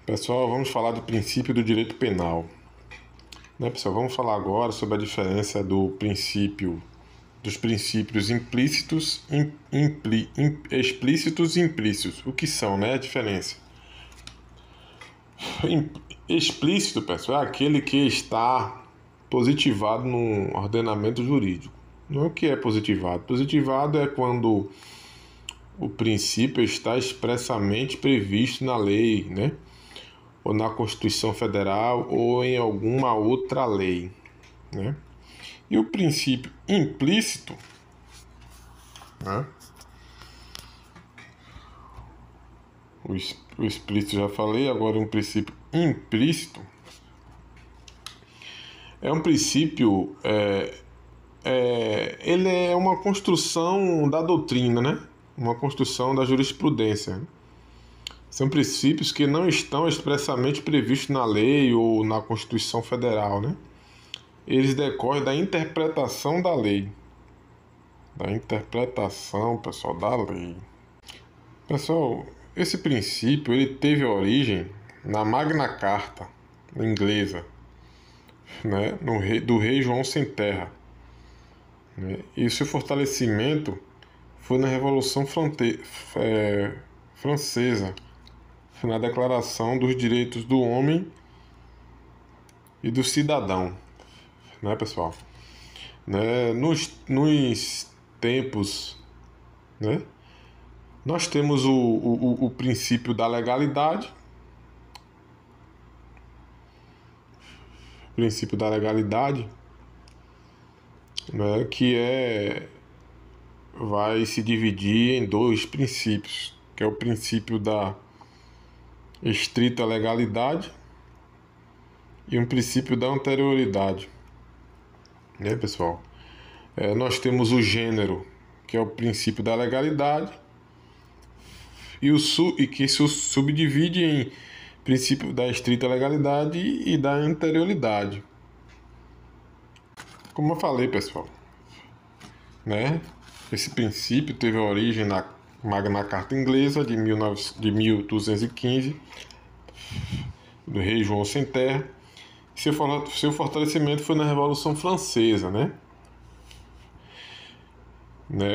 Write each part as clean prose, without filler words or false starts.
Pessoal, vamos falar do princípio do direito penal. Pessoal, vamos falar agora sobre a diferença dos princípios implícitos, explícitos e implícitos. O que são, a diferença? Explícito, pessoal, é aquele que está positivado no ordenamento jurídico. Não é o que é positivado. Positivado é quando o princípio está expressamente previsto na lei, ou na Constituição Federal ou em alguma outra lei, E o princípio implícito, o explícito já falei, agora um princípio implícito é um princípio, ele é uma construção da doutrina, Uma construção da jurisprudência. São princípios que não estão expressamente previstos na lei ou na Constituição Federal, Eles decorrem da interpretação da lei. Da interpretação, pessoal, da lei. Pessoal, esse princípio ele teve origem na Magna Carta inglesa, do rei João Sem Terra. E o seu fortalecimento foi na Revolução Francesa, na Declaração dos Direitos do Homem e do Cidadão, pessoal? Nos tempos, nós temos o princípio da legalidade, que vai se dividir em dois princípios, que é o princípio da estrita legalidade e um princípio da anterioridade, pessoal? Nós temos o gênero, que é o princípio da legalidade, e que se subdivide em princípio da estrita legalidade e da anterioridade. Como eu falei, pessoal, esse princípio teve origem na Magna Carta inglesa de 1215, do rei João Sem Terra. Seu fortalecimento foi na Revolução Francesa,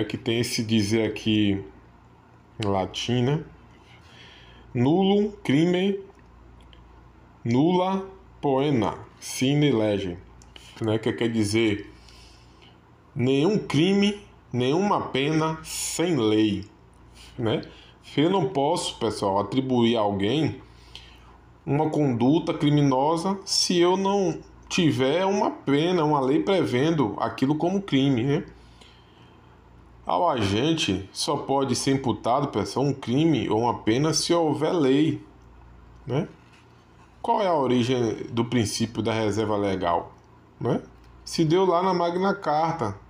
que tem esse dizer aqui em latim, nullum crimen, nulla poena sine lege, que quer dizer nenhum crime, nenhuma pena sem lei, Eu não posso, pessoal, atribuir a alguém uma conduta criminosa se eu não tiver uma pena, uma lei prevendo aquilo como crime, Ao agente só pode ser imputado, pessoal, um crime ou uma pena se houver lei, Qual é a origem do princípio da reserva legal, Se deu lá na Magna Carta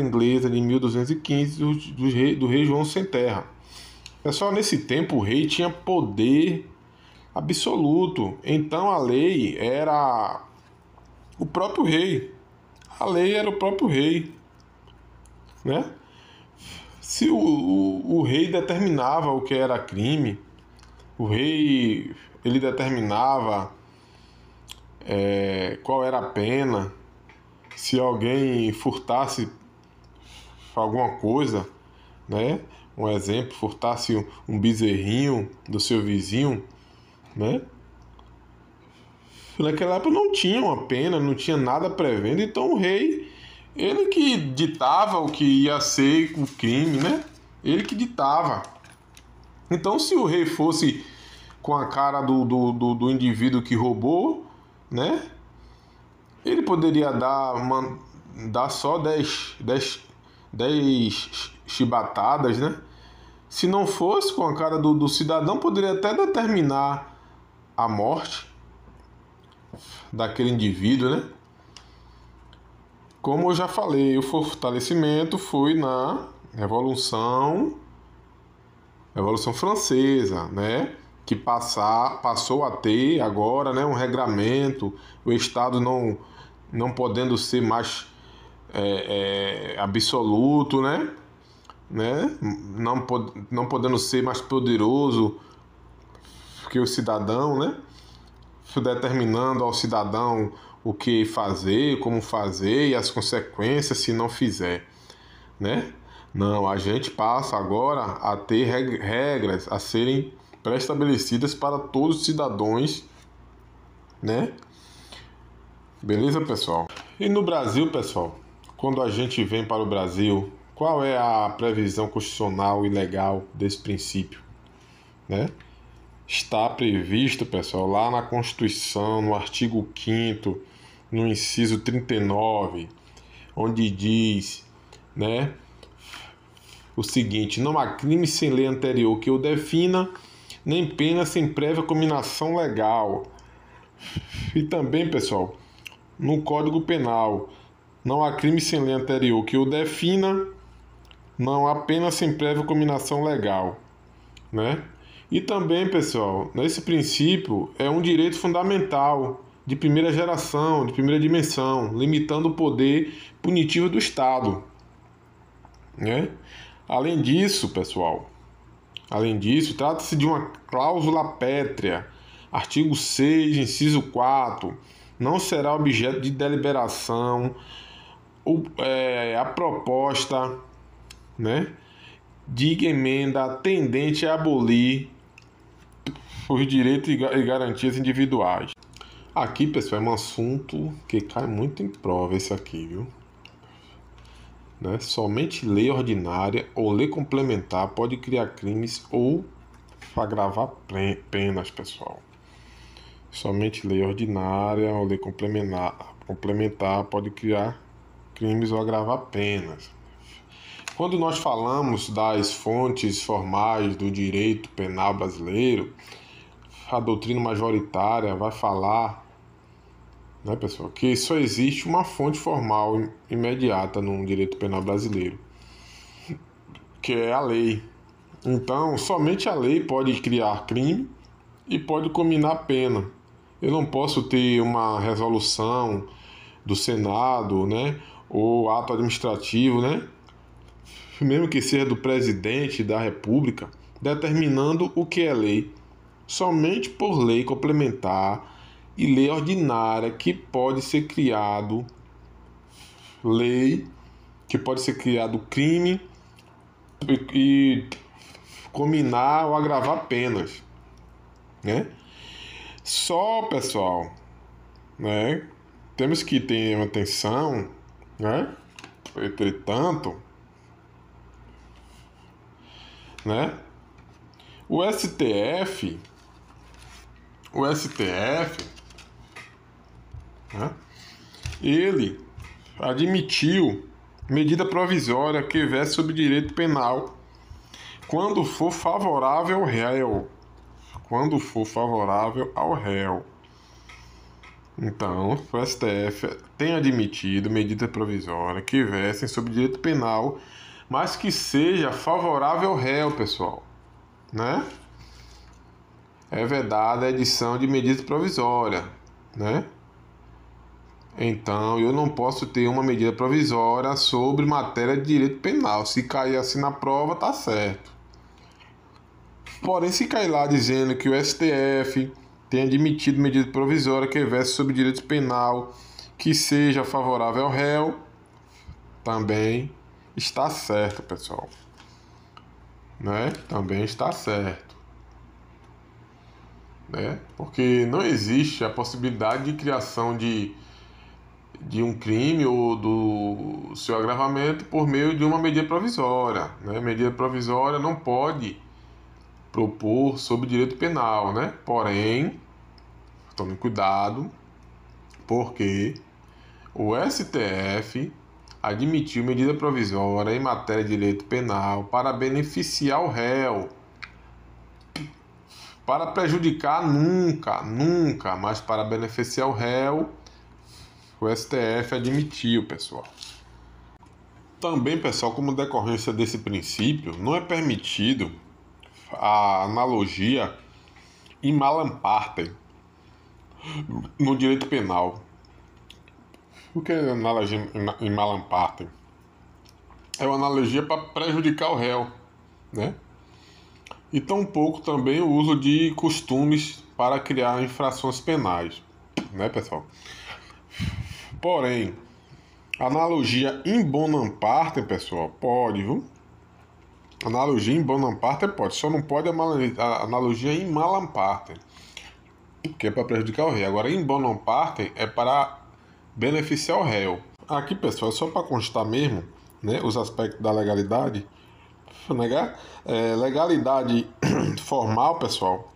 inglesa de 1215 do rei João Sem Terra. Pessoal, nesse tempo o rei tinha poder absoluto, então a lei era o próprio rei. A lei era o próprio rei, Se o rei determinava o que era crime, o rei ele determinava qual era a pena. Se alguém furtasse alguma coisa, Um exemplo, furtasse um bezerrinho do seu vizinho, Naquela época não tinha uma pena, não tinha nada prevendo, então o rei, ele que ditava o que ia ser o crime, Ele que ditava. Então, se o rei fosse com a cara do indivíduo que roubou, ele poderia dar só 10 chibatadas, Se não fosse com a cara do cidadão, poderia até determinar a morte daquele indivíduo, Como eu já falei, o fortalecimento foi na Revolução Francesa, Que passou a ter agora, um regramento, o Estado não podendo ser mais absoluto, não podendo ser mais poderoso porque o cidadão, né, determinando ao cidadão o que fazer, como fazer e as consequências se não fizer, né? Não, a gente passa agora a ter regras a serem pré-estabelecidas para todos os cidadãos, né? Beleza, pessoal? E no Brasil, pessoal, quando a gente vem para o Brasil, qual é a previsão constitucional e legal desse princípio, né? Está previsto, pessoal, lá na Constituição, no artigo 5º, no inciso 39, onde diz, né, o seguinte: não há crime sem lei anterior que o defina, nem pena sem prévia cominação legal. E também, pessoal, no Código Penal, não há crime sem lei anterior que o defina, não há pena sem prévia cominação legal, né? E também, pessoal, nesse princípio é um direito fundamental de primeira geração, de primeira dimensão, limitando o poder punitivo do Estado, né? Além disso, pessoal, trata-se de uma cláusula pétrea. Artigo 6, inciso 4, não será objeto de deliberação a proposta, né, de emenda tendente a abolir os direitos e garantias individuais. Aqui, pessoal, é um assunto que cai muito em prova esse aqui, viu? Né? Somente lei ordinária ou lei complementar pode criar crimes ou agravar penas, pessoal. Somente lei ordinária ou lei complementar pode criar crimes ou agravar penas. Quando nós falamos das fontes formais do direito penal brasileiro, a doutrina majoritária vai falar, né, pessoal, que só existe uma fonte formal imediata no direito penal brasileiro, que é a lei. Então, somente a lei pode criar crime e pode cominar pena. Eu não posso ter uma resolução do Senado, né, ou ato administrativo, né, mesmo que seja do presidente da República, determinando o que é lei. Somente por lei complementar e lei ordinária que pode ser criado crime e cominar ou agravar penas, né? Só, pessoal, né, temos que ter atenção, né? Entretanto, né, o STF, né, ele admitiu medida provisória que versa sobre direito penal quando for favorável ao réu. Então, o STF tem admitido medida provisória que versem sobre direito penal, mas que seja favorável ao réu, pessoal, né? É vedada a edição de medida provisória, né? Então, eu não posso ter uma medida provisória sobre matéria de direito penal. Se cair assim na prova, tá certo. Porém, se cair lá dizendo que o STF tem admitido medida provisória que verse sobre direito penal que seja favorável ao réu, também está certo, pessoal, né? Também está certo, né? Porque não existe a possibilidade de criação de um crime ou do seu agravamento por meio de uma medida provisória, né? Medida provisória não pode propor sobre direito penal, né? Porém, tome cuidado, porque o STF admitiu medida provisória em matéria de direito penal para beneficiar o réu. Para prejudicar, nunca, mas para beneficiar o réu, o STF admitiu, pessoal. Também, pessoal, como decorrência desse princípio, não é permitido a analogia in malam partem no direito penal. O que é analogia in malam partem? É uma analogia para prejudicar o réu, né? e tampouco também o uso de costumes para criar infrações penais, né, pessoal? Porém, analogia in bonam partem, pessoal, pode, viu? Analogia in bonam partem pode, só não pode a analogia in malam partem, que é para prejudicar o rei. Agora, in bonam partem é para beneficiar o réu. Aqui, pessoal, só para constar mesmo, né, os aspectos da legalidade. Legalidade formal, pessoal,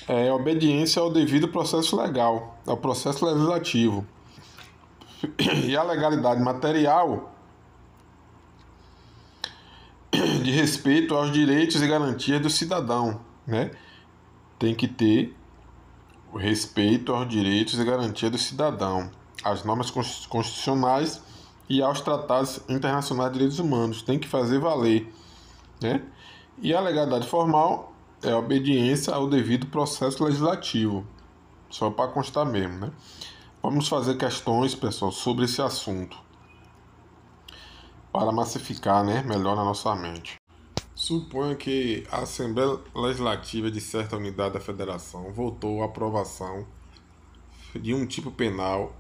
é obediência ao devido processo legal, ao processo legislativo. E a legalidade material de respeito aos direitos e garantias do cidadão, né? Tem que ter o respeito aos direitos e garantias do cidadão, às normas constitucionais e aos tratados internacionais de direitos humanos. Tem que fazer valer, né? E a legalidade formal é a obediência ao devido processo legislativo, só para constar mesmo, né? Vamos fazer questões, pessoal, sobre esse assunto, para massificar, né, melhor na nossa mente. Suponha que a Assembleia Legislativa de certa unidade da Federação votou a aprovação de um tipo penal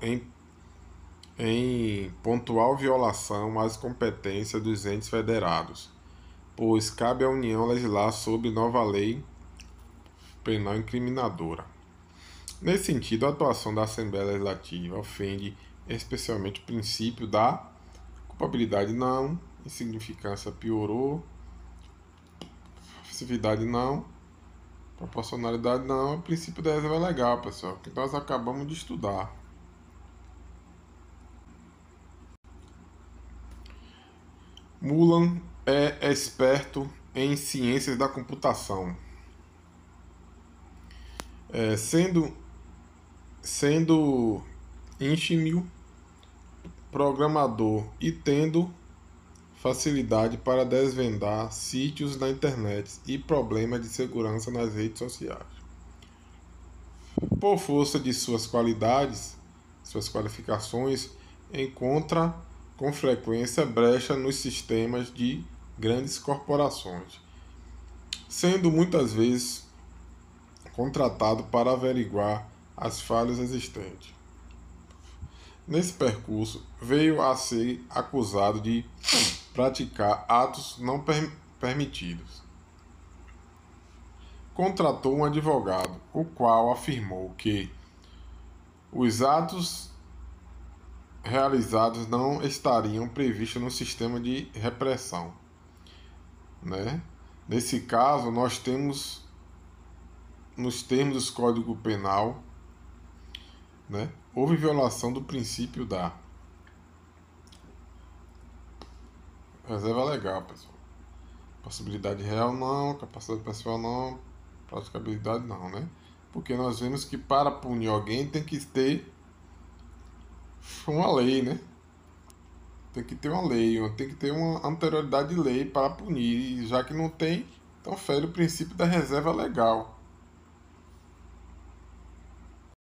em pontual violação às competências dos entes federados, pois cabe à União legislar sobre nova lei penal incriminadora. Nesse sentido, a atuação da Assembleia Legislativa ofende especialmente o princípio da culpabilidade não, insignificância piorou, passividade não, proporcionalidade não, o princípio da reserva legal, pessoal, que nós acabamos de estudar. Mullan é esperto em ciências da computação, sendo íntimo programador e tendo facilidade para desvendar sítios na internet e problemas de segurança nas redes sociais. Por força de suas qualidades, suas qualificações, encontra com frequência brecha nos sistemas de grandes corporações, sendo muitas vezes contratado para averiguar as falhas existentes. Nesse percurso, veio a ser acusado de praticar atos não permitidos. Contratou um advogado, o qual afirmou que os atos realizados não estariam previstos no sistema de repressão, né? Nesse caso, nós temos nos termos do Código Penal, né, houve violação do princípio da reserva legal, pessoal. Possibilidade real não, capacidade pessoal não, praticabilidade não, né? Porque nós vemos que para punir alguém tem que ter uma lei, né? Tem que ter uma lei, tem que ter uma anterioridade de lei para punir, e já que não tem, então fere o princípio da reserva legal.